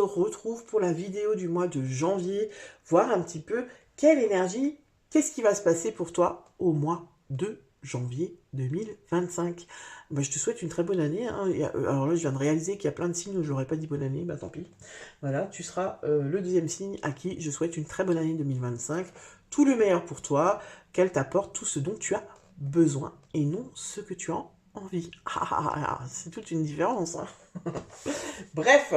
retrouve pour la vidéo du mois de janvier, voir un petit peu quelle énergie, qu'est-ce qui va se passer pour toi au mois de janvier 2025. Bah, je te souhaite une très bonne année. Hein. Alors là, je viens de réaliser qu'il y a plein de signes où je n'aurais pas dit bonne année, bah tant pis. Voilà, tu seras le deuxième signe à qui je souhaite une très bonne année 2025. Tout le meilleur pour toi, qu'elle t'apporte tout ce dont tu as besoin et non ce que tu as envie. C'est toute une différence. Hein. Bref,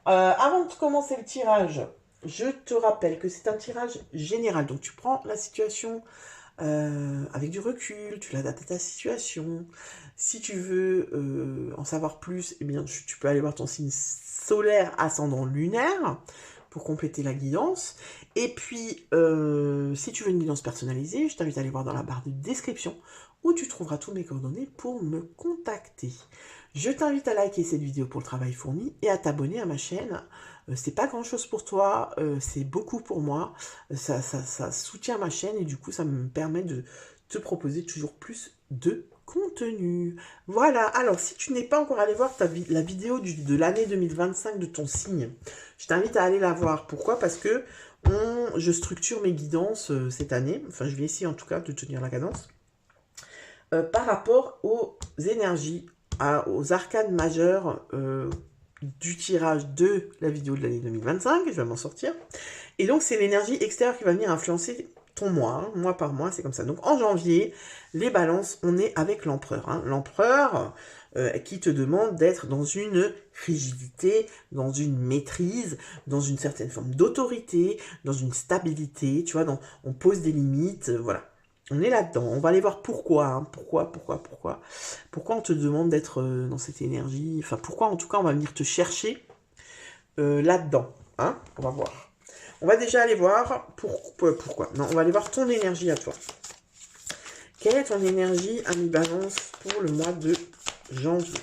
avant de commencer le tirage, je te rappelle que c'est un tirage général. Donc tu prends la situation avec du recul, tu l'adaptes à ta situation. Si tu veux en savoir plus, eh bien, tu peux aller voir ton signe solaire, ascendant, lunaire pour compléter la guidance. Et puis, si tu veux une guidance personnalisée, je t'invite à aller voir dans la barre de description où tu trouveras tous mes coordonnées pour me contacter. Je t'invite à liker cette vidéo pour le travail fourni et à t'abonner à ma chaîne. C'est pas grand chose pour toi, c'est beaucoup pour moi. Ça soutient ma chaîne et du coup ça me permet de te proposer toujours plus de contenu. Voilà, alors si tu n'es pas encore allé voir la vidéo de l'année 2025 de ton signe, je t'invite à aller la voir. Pourquoi? Parce que je structure mes guidances cette année, enfin je vais essayer en tout cas de tenir la cadence, par rapport aux énergies, aux arcanes majeurs du tirage de la vidéo de l'année 2025, je vais m'en sortir. Et donc c'est l'énergie extérieure qui va venir influencer ton mois, hein, mois par mois, c'est comme ça. Donc en janvier, les balances, on est avec l'empereur. Hein. L'empereur qui te demande d'être dans une rigidité, dans une maîtrise, dans une certaine forme d'autorité, dans une stabilité, tu vois, on pose des limites, voilà. On est là-dedans, on va aller voir pourquoi, hein. Pourquoi on te demande d'être dans cette énergie, enfin pourquoi en tout cas on va venir te chercher là-dedans, hein, on va voir. On va déjà aller voir pourquoi, non, on va aller voir ton énergie à toi. Quelle est ton énergie à mi-balance pour le mois de janvier?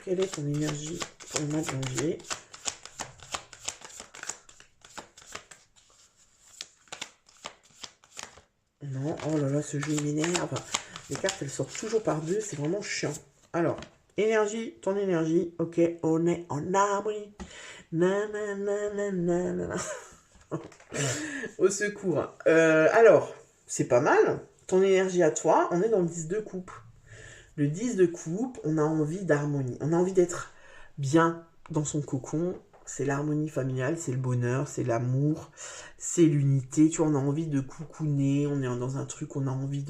Quelle est ton énergie pour le mois de janvier? Non, oh là là, ce jeu il m'énerve. Les cartes elles sortent toujours par deux, c'est vraiment chiant. Alors, énergie, ton énergie, ok, on est en harmonie. Nanana. Au secours. Alors, c'est pas mal. Ton énergie à toi, on est dans le 10 de coupe. Le 10 de coupe, on a envie d'harmonie. On a envie d'être bien dans son cocon. C'est l'harmonie familiale, c'est le bonheur, c'est l'amour, c'est l'unité. Tu vois, on a envie de coucouner, on est dans un truc, on a envie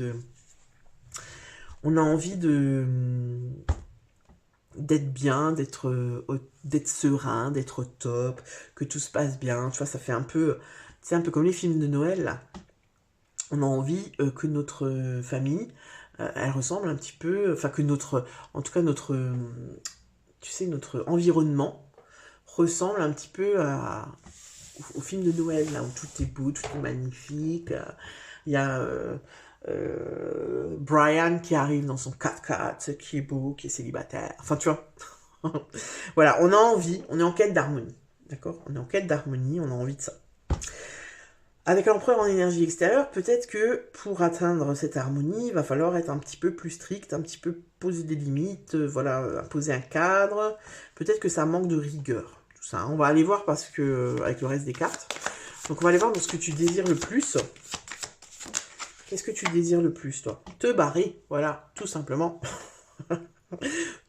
d'être bien, d'être serein, d'être au top, que tout se passe bien. Tu vois, ça fait un peu, c'est un peu comme les films de Noël, là. On a envie que notre famille, elle ressemble un petit peu, enfin que en tout cas tu sais, notre environnement ressemble un petit peu au film de Noël, là, où tout est beau, tout est magnifique. Il y a Brian qui arrive dans son 4x4, qui est beau, qui est célibataire. Enfin, tu vois. Voilà, on a envie, on est en quête d'harmonie. D'accord? On est en quête d'harmonie, on a envie de ça. Avec l'empereur en énergie extérieure, peut-être que pour atteindre cette harmonie, il va falloir être un petit peu plus strict, un petit peu poser des limites, voilà, poser un cadre. Peut-être que ça manque de rigueur. Tout ça, hein. On va aller voir parce que avec le reste des cartes. Donc on va aller voir dans ce que tu désires le plus. Qu'est-ce que tu désires le plus, toi? Te barrer, voilà, tout simplement.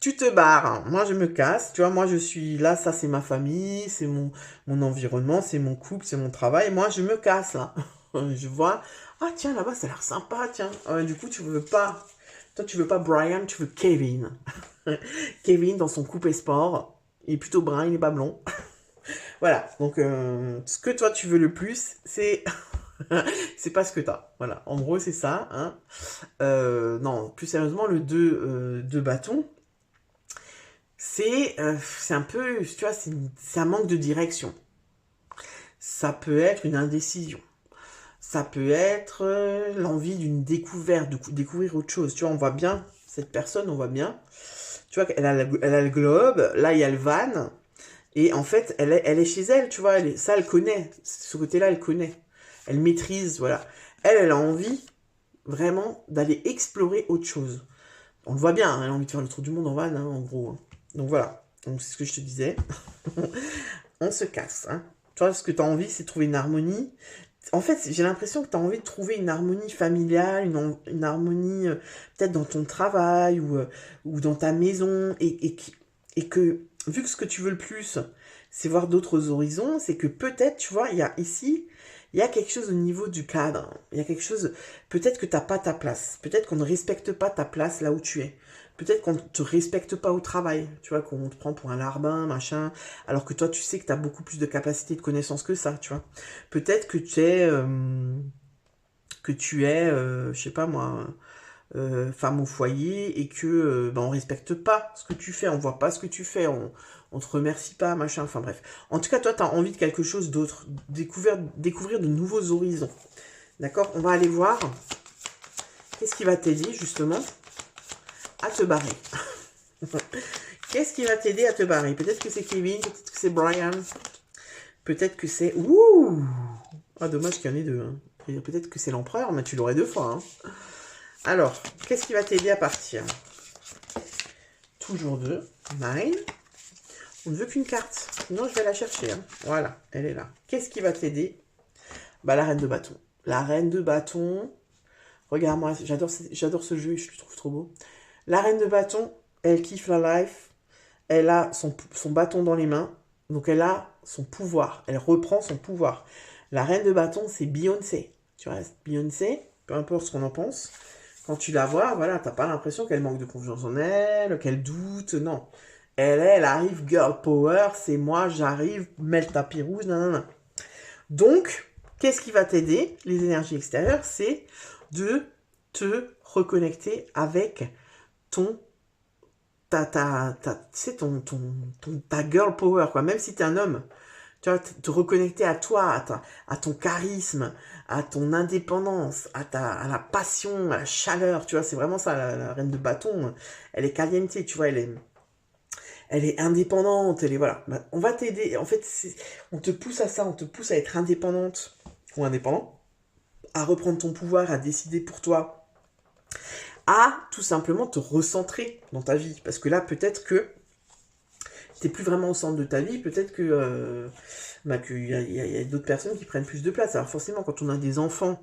Tu te barres, moi je me casse, tu vois, moi je suis là, ça c'est ma famille, c'est mon environnement, c'est mon couple, c'est mon travail, moi je me casse là. Je vois, ah tiens là-bas ça a l'air sympa, tiens. Du coup tu veux pas, toi tu veux pas Brian, tu veux Kevin. Kevin dans son coupé sport, il est plutôt brun, il est pas blond. Voilà, donc ce que toi tu veux le plus, c'est... c'est pas ce que t'as. Voilà, en gros c'est ça. Hein. Non, plus sérieusement, le 2 de bâton, c'est un peu, tu vois, c'est un manque de direction. Ça peut être une indécision. Ça peut être l'envie d'une découverte, de découvrir autre chose. Tu vois, on voit bien cette personne, on voit bien. Tu vois, elle a le globe, là il y a le van, et en fait, elle est chez elle, tu vois, ça elle connaît. Ce côté-là, elle connaît. Elle maîtrise, voilà. Elle a envie vraiment d'aller explorer autre chose. On le voit bien, hein, elle a envie de faire le tour du monde en van, hein, en gros. Hein. Donc voilà. Donc, c'est ce que je te disais. On se casse. Hein. Toi, ce que tu as envie, c'est de trouver une harmonie. En fait, j'ai l'impression que tu as envie de trouver une harmonie familiale, une harmonie peut-être dans ton travail ou dans ta maison. Et que, vu que ce que tu veux le plus, c'est voir d'autres horizons, c'est que peut-être, tu vois, il y a ici, il y a quelque chose au niveau du cadre. Il y a quelque chose, peut-être que tu n'as pas ta place. Peut-être qu'on ne respecte pas ta place là où tu es. Peut-être qu'on ne te respecte pas au travail, tu vois, qu'on te prend pour un larbin, machin, alors que toi, tu sais que tu as beaucoup plus de capacité de connaissance que ça, tu vois. Peut-être que tu es, je sais pas moi, femme au foyer et que ben, on respecte pas ce que tu fais, on voit pas ce que tu fais, on te remercie pas, machin, enfin bref. En tout cas, toi, tu as envie de quelque chose d'autre, découvrir de nouveaux horizons. D'accord? On va aller voir qu'est-ce qui va t'aider justement à te barrer. Qu'est-ce qui va t'aider à te barrer? Peut-être que c'est Kevin, peut-être que c'est Brian, peut-être que c'est... Ouh! Ah, dommage qu'il y en ait deux. Hein. Peut-être que c'est l'empereur, mais tu l'aurais deux fois. Hein. Alors, qu'est-ce qui va t'aider à partir? Toujours deux. Nine. On ne veut qu'une carte. Sinon, je vais la chercher. Hein. Voilà, elle est là. Qu'est-ce qui va t'aider? Bah, la reine de bâton. La reine de bâton. Regarde-moi, j'adore ce jeu, je le trouve trop beau. La reine de bâton, elle kiffe la life. Elle a son bâton dans les mains. Donc, elle a son pouvoir. Elle reprend son pouvoir. La reine de bâton, c'est Beyoncé. Tu vois, Beyoncé, peu importe ce qu'on en pense. Quand tu la vois, voilà, t'as pas l'impression qu'elle manque de confiance en elle, qu'elle doute, non. Elle arrive, girl power, c'est moi, j'arrive, mets le tapis rouge, nanana. Donc, qu'est-ce qui va t'aider, les énergies extérieures, c'est de te reconnecter avec ton, tu sais, ta girl power, quoi. Même si t'es un homme, tu vois, te reconnecter à toi, à ton charisme, à ton indépendance, à la passion, à la chaleur, tu vois, c'est vraiment ça, la reine de bâton, elle est caliente, tu vois, elle est indépendante, elle est, voilà, bah, on va t'aider, en fait, on te pousse à ça, on te pousse à être indépendante, ou indépendant, à reprendre ton pouvoir, à décider pour toi, à tout simplement te recentrer dans ta vie, parce que là, peut-être que t'es plus vraiment au centre de ta vie, peut-être que qu'il y a d'autres personnes qui prennent plus de place. Alors forcément, quand on a des enfants,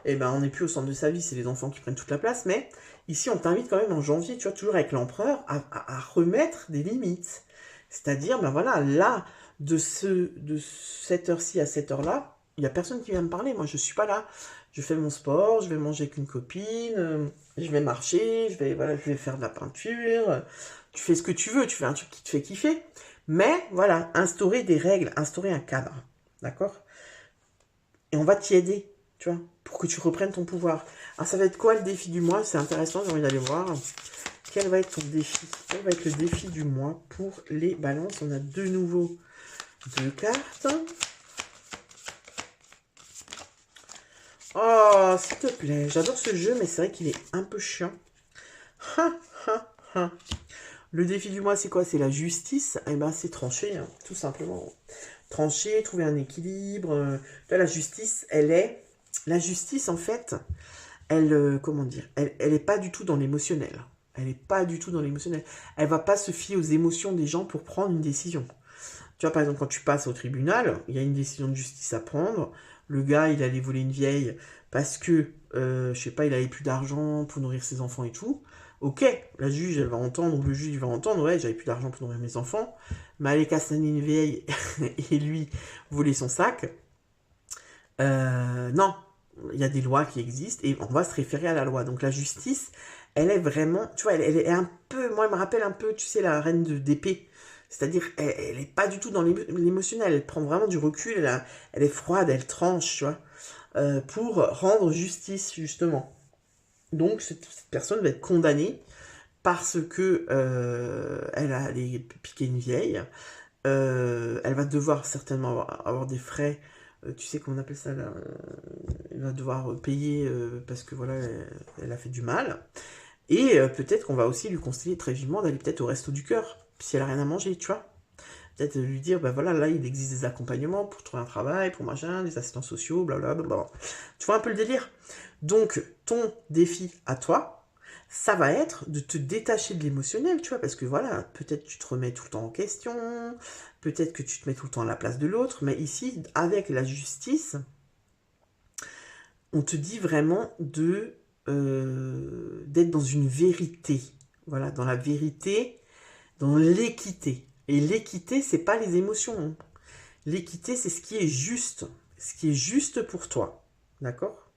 eh ben, on n'est plus au centre de sa vie, c'est les enfants qui prennent toute la place, mais ici, on t'invite quand même en janvier, tu vois, toujours avec l'empereur, à remettre des limites. C'est-à-dire, ben voilà, là, de cette heure-ci à cette heure-là, il n'y a personne qui vient me parler, moi je suis pas là. Je fais mon sport, je vais manger avec une copine, je vais marcher, voilà, je vais faire de la peinture, tu fais ce que tu veux, tu fais un truc qui te fait kiffer. Mais voilà, instaurer des règles, instaurer un cadre, d'accord? Et on va t'y aider, tu vois, pour que tu reprennes ton pouvoir. Alors ça va être quoi le défi du mois? C'est intéressant, j'ai envie d'aller voir. Quel va être ton défi? Quel va être le défi du mois pour les balances? On a de nouveau deux cartes. Oh, s'il te plaît, j'adore ce jeu, mais c'est vrai qu'il est un peu chiant. Ha, ha, ha. Le défi du mois, c'est quoi? C'est la justice. Eh ben, c'est trancher, hein, tout simplement. Trancher, trouver un équilibre. Là, la justice, La justice, en fait, comment dire? Elle est pas du tout dans l'émotionnel. Elle est pas du tout dans l'émotionnel. Elle va pas se fier aux émotions des gens pour prendre une décision. Tu vois, par exemple, quand tu passes au tribunal, il y a une décision de justice à prendre. Le gars, il allait voler une vieille parce que, je sais pas, il avait plus d'argent pour nourrir ses enfants et tout. Ok, la juge, elle va entendre, ou le juge, il va entendre, ouais, j'avais plus d'argent pour nourrir mes enfants, mais aller castaner une vieille et lui voler son sac, non, il y a des lois qui existent et on va se référer à la loi. Donc la justice, elle est vraiment, tu vois, elle est un peu, moi, elle me rappelle un peu, tu sais, la reine d'épée. C'est-à-dire, elle est pas du tout dans l'émotionnel, elle prend vraiment du recul, elle est froide, elle tranche, tu vois, pour rendre justice, justement. Donc, cette personne va être condamnée parce que elle a allé piquer une vieille. Elle va devoir certainement avoir des frais. Tu sais comment on appelle ça là, elle va devoir payer parce que voilà, elle a fait du mal. Et peut-être qu'on va aussi lui conseiller très vivement d'aller peut-être au resto du cœur, si elle a rien à manger, tu vois. Peut-être lui dire, ben voilà, là, il existe des accompagnements pour trouver un travail, pour machin, des assistants sociaux, blablabla. Tu vois un peu le délire? Donc, ton défi à toi, ça va être de te détacher de l'émotionnel, tu vois, parce que voilà, peut-être tu te remets tout le temps en question, peut-être que tu te mets tout le temps à la place de l'autre, mais ici, avec la justice, on te dit vraiment d'être dans une vérité, voilà, dans la vérité, dans l'équité. Et l'équité, c'est pas les émotions, hein. L'équité, c'est ce qui est juste pour toi, d'accord?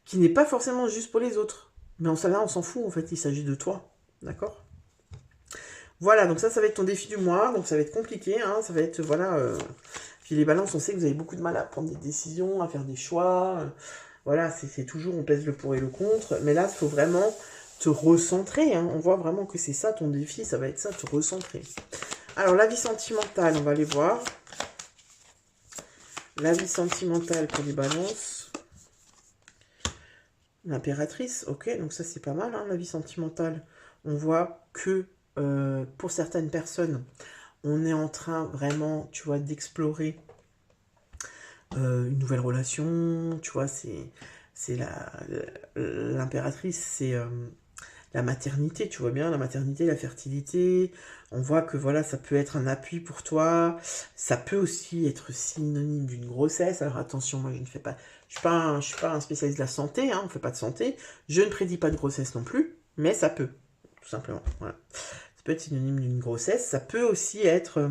Qui n'est pas forcément juste pour les autres. Mais on s'en fout, en fait, il s'agit de toi, d'accord? Voilà, donc ça va être ton défi du mois, donc ça va être compliqué, hein, ça va être, voilà... Puis les balances, on sait que vous avez beaucoup de mal à prendre des décisions, à faire des choix, voilà, c'est toujours, on pèse le pour et le contre, mais là, il faut vraiment te recentrer, hein. On voit vraiment que c'est ça ton défi, ça va être ça, te recentrer. Alors, la vie sentimentale, on va aller voir. La vie sentimentale pour les balances. L'impératrice, ok, donc ça c'est pas mal, hein, la vie sentimentale. On voit que pour certaines personnes, on est en train vraiment, tu vois, d'explorer une nouvelle relation, tu vois, c'est l'impératrice, c'est la maternité, tu vois bien, la maternité, la fertilité. On voit que voilà, ça peut être un appui pour toi. Ça peut aussi être synonyme d'une grossesse. Alors attention, moi je ne fais pas, je suis pas un spécialiste de la santé, hein, on ne fait pas de santé. Je ne prédis pas de grossesse non plus, mais ça peut, tout simplement. Voilà. Ça peut être synonyme d'une grossesse. Ça peut aussi être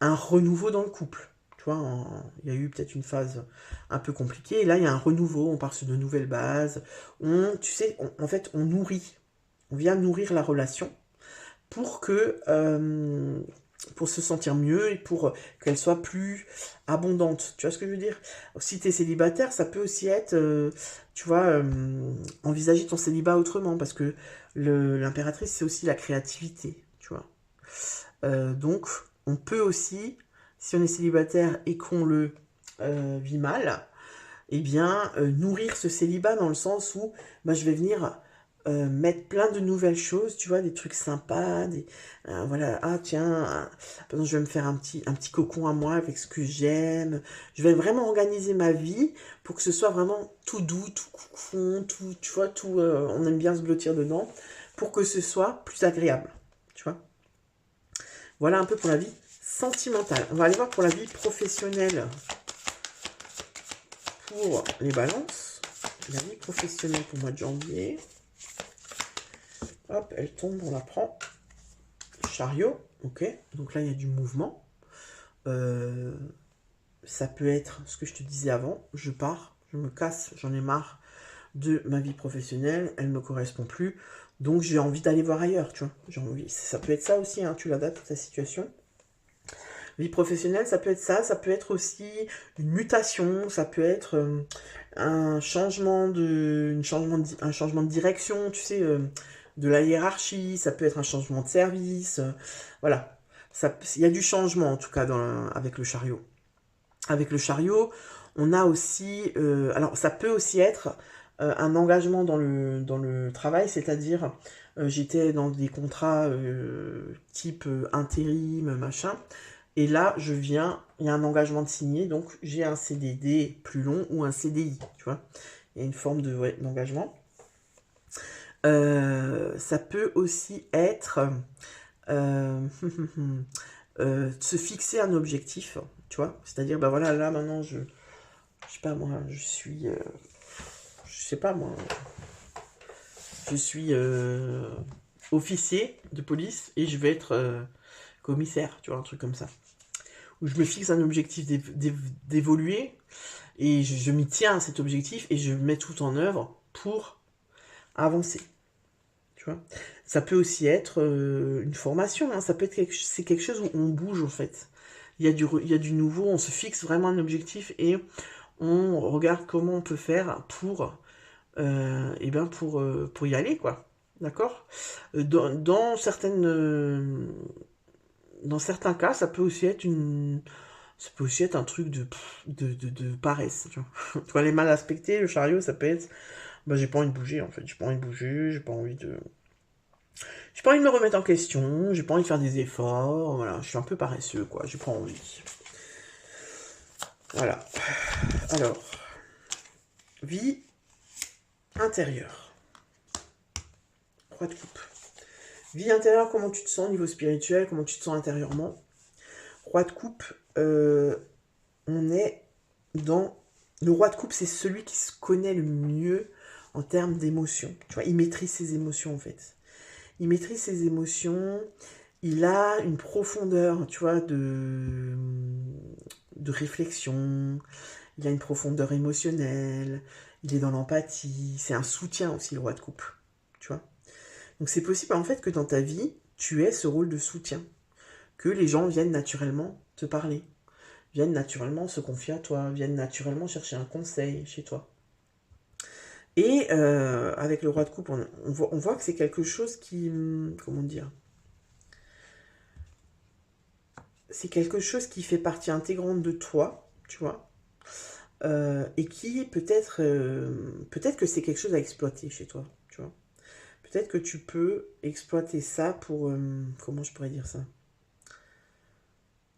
un renouveau dans le couple. Tu vois, il y a eu peut-être une phase un peu compliquée. Et là, il y a un renouveau. On part sur de nouvelles bases. Tu sais, en fait, on nourrit. On vient nourrir la relation pour que pour se sentir mieux et pour qu'elle soit plus abondante. Tu vois ce que je veux dire? Si tu es célibataire, ça peut aussi être, tu vois, envisager ton célibat autrement, parce que l'impératrice, c'est aussi la créativité, tu vois. Donc, on peut aussi, si on est célibataire et qu'on le vit mal, eh bien, nourrir ce célibat dans le sens où bah, je vais venir mettre plein de nouvelles choses, tu vois, des trucs sympas, voilà, ah tiens, par exemple, je vais me faire un petit cocon à moi avec ce que j'aime, je vais vraiment organiser ma vie pour que ce soit vraiment tout doux, tout cocon, tout, tu vois, tout, on aime bien se blottir dedans, pour que ce soit plus agréable, tu vois. Voilà un peu pour la vie sentimentale. On va aller voir pour la vie professionnelle. Pour les balances, la vie professionnelle pour le mois de janvier. Hop, elle tombe, on la prend. Chariot, ok. Donc là, il y a du mouvement. Ça peut être ce que je te disais avant. Je pars, je me casse, j'en ai marre de ma vie professionnelle. Elle ne me correspond plus. Donc j'ai envie d'aller voir ailleurs, tu vois. J'ai envie. Ça peut être ça aussi, hein, tu l'adaptes à ta situation. Vie professionnelle, ça peut être ça peut être aussi une mutation, ça peut être un changement un changement de direction, tu sais, de la hiérarchie, ça peut être un changement de service, voilà. Il y a du changement en tout cas avec le chariot. Avec le chariot, on a aussi, alors ça peut aussi être un engagement dans le travail, c'est-à-dire j'étais dans des contrats type intérim, machin, et là il y a un engagement de signer, donc j'ai un CDD plus long ou un CDI, tu vois. Il y a une forme d'engagement. Ça peut aussi être se fixer un objectif, tu vois. C'est-à-dire, ben voilà, là maintenant je sais pas moi, je sais pas moi, je suis officier de police et je vais être commissaire, tu vois, un truc comme ça. Où je me fixe un objectif d'évoluer et je m'y tiens à cet objectif et je mets tout en œuvre pour avancer. Tu vois. Ça peut aussi être une formation, hein, ça peut être c'est quelque chose où on bouge en fait. Il y a du nouveau, on se fixe vraiment un objectif et on regarde comment on peut faire pour y aller, quoi. D'accord. Dans certains cas, ça peut aussi être un truc de paresse. Tu vois. Tu vois, les mal aspectés, le chariot, ça peut être, bah, j'ai pas envie de bouger, en fait. J'ai pas envie de bouger, j'ai pas envie de me remettre en question, j'ai pas envie de faire des efforts, voilà, je suis un peu paresseux, quoi, j'ai pas envie. Voilà. Alors, vie intérieure. Roi de coupe. Vie intérieure, comment tu te sens au niveau spirituel, comment tu te sens intérieurement. Roi de coupe, on est dans... Le roi de coupe, c'est celui qui se connaît le mieux en termes d'émotions. Tu vois, il maîtrise ses émotions, en fait. Il maîtrise ses émotions, il a une profondeur, tu vois, de réflexion, il a une profondeur émotionnelle, il est dans l'empathie, c'est un soutien aussi, le roi de coupe, tu vois. Donc c'est possible, en fait, que dans ta vie, tu aies ce rôle de soutien, que les gens viennent naturellement te parler, viennent naturellement se confier à toi, viennent naturellement chercher un conseil chez toi. Et avec le roi de coupe, on voit que c'est quelque chose qui... Comment dire? C'est quelque chose qui fait partie intégrante de toi, tu vois. Et qui peut-être... peut-être que c'est quelque chose à exploiter chez toi, tu vois. Peut-être que tu peux exploiter ça pour... comment je pourrais dire ça?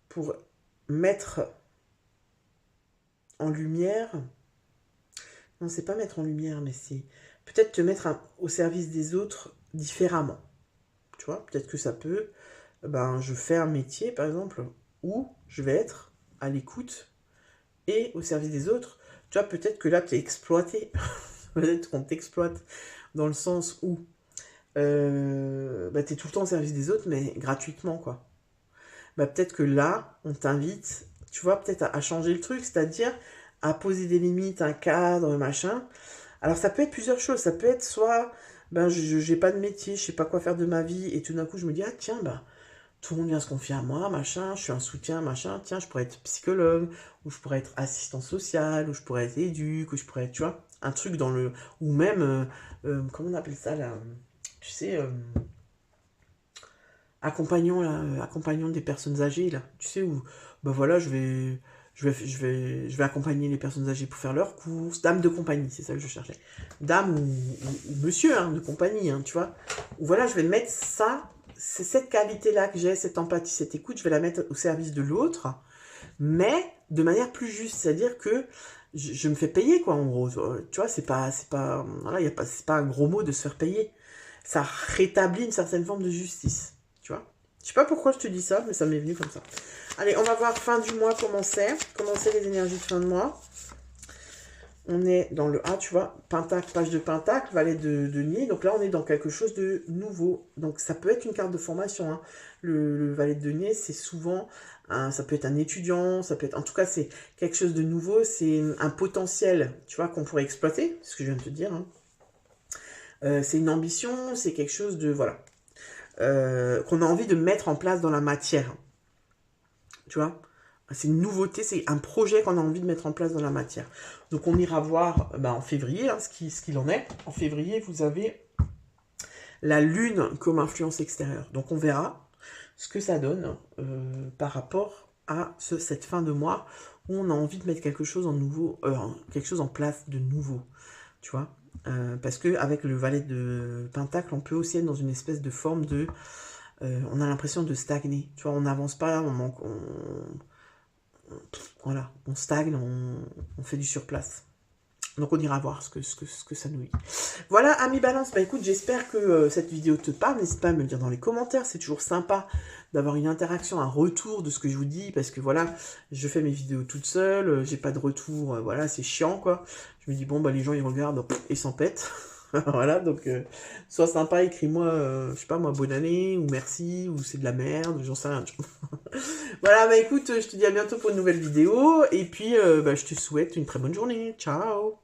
Pour mettre en lumière... Non, c'est pas mettre en lumière, mais c'est peut-être te mettre au service des autres différemment. Tu vois, peut-être que ça peut... Ben, je fais un métier, par exemple, où je vais être à l'écoute et au service des autres. Tu vois, peut-être que là, tu es exploité. Peut-être qu'on t'exploite dans le sens où ben, tu es tout le temps au service des autres, mais gratuitement, quoi. Ben, peut-être que là, on t'invite, tu vois, peut-être à changer le truc, c'est-à-dire à poser des limites, un cadre, machin. Alors, ça peut être plusieurs choses. Ça peut être soit, ben, je n'ai pas de métier, je sais pas quoi faire de ma vie, et tout d'un coup, je me dis, ah tiens, ben, tout le monde vient se confier à moi, machin, je suis un soutien, machin, tiens, je pourrais être psychologue, ou je pourrais être assistant social, ou je pourrais être éduc, ou je pourrais être, tu vois, un truc dans le... Ou même, comment on appelle ça, là, tu sais, accompagnant des personnes âgées, là, tu sais, où, ben voilà, je vais accompagner les personnes âgées pour faire leurs courses, dame de compagnie, c'est ça que je cherchais, dame ou monsieur, hein, de compagnie, hein, tu vois, ou voilà, je vais mettre ça... C'est cette qualité-là que j'ai, cette empathie, cette écoute, je vais la mettre au service de l'autre, mais de manière plus juste, c'est-à-dire que je me fais payer, quoi, en gros. Tu vois, voilà, c'est pas un gros mot de se faire payer. Ça rétablit une certaine forme de justice, tu vois. Je sais pas pourquoi je te dis ça, mais ça m'est venu comme ça. Allez, on va voir fin du mois comment c'est les énergies de fin de mois. On est dans le A, tu vois, Pentacle, page de Pentacle, valet de denier. Donc là, on est dans quelque chose de nouveau. Donc ça peut être une carte de formation. Hein. Le valet de denier, c'est souvent, ça peut être un étudiant, ça peut être, en tout cas, c'est quelque chose de nouveau. C'est un potentiel, tu vois, qu'on pourrait exploiter, c'est ce que je viens de te dire. Hein. C'est une ambition, c'est quelque chose de, voilà, qu'on a envie de mettre en place dans la matière. Tu vois. C'est une nouveauté, c'est un projet qu'on a envie de mettre en place dans la matière. Donc on ira voir en février hein, ce qu'il en est. En février, vous avez la Lune comme influence extérieure. Donc on verra ce que ça donne par rapport à cette fin de mois où on a envie de mettre quelque chose en nouveau, quelque chose en place de nouveau. Tu vois parce qu'avec le valet de Pentacle, on peut aussi être dans une espèce de forme de... on a l'impression de stagner. Tu vois, on n'avance pas, voilà, on stagne, on fait du surplace. Donc on ira voir ce que ça nous dit. Voilà, amis balance, bah écoute, j'espère que cette vidéo te parle. N'hésite pas à me le dire dans les commentaires, c'est toujours sympa d'avoir une interaction, un retour de ce que je vous dis, parce que voilà, je fais mes vidéos toute seule, j'ai pas de retour, voilà, c'est chiant quoi. Je me dis, bon, bah les gens ils regardent et s'en pètent. Voilà, donc sois sympa, écris-moi, je sais pas moi, bonne année, ou merci, ou c'est de la merde, j'en sais rien. Voilà, bah écoute, je te dis à bientôt pour une nouvelle vidéo, et puis je te souhaite une très bonne journée. Ciao!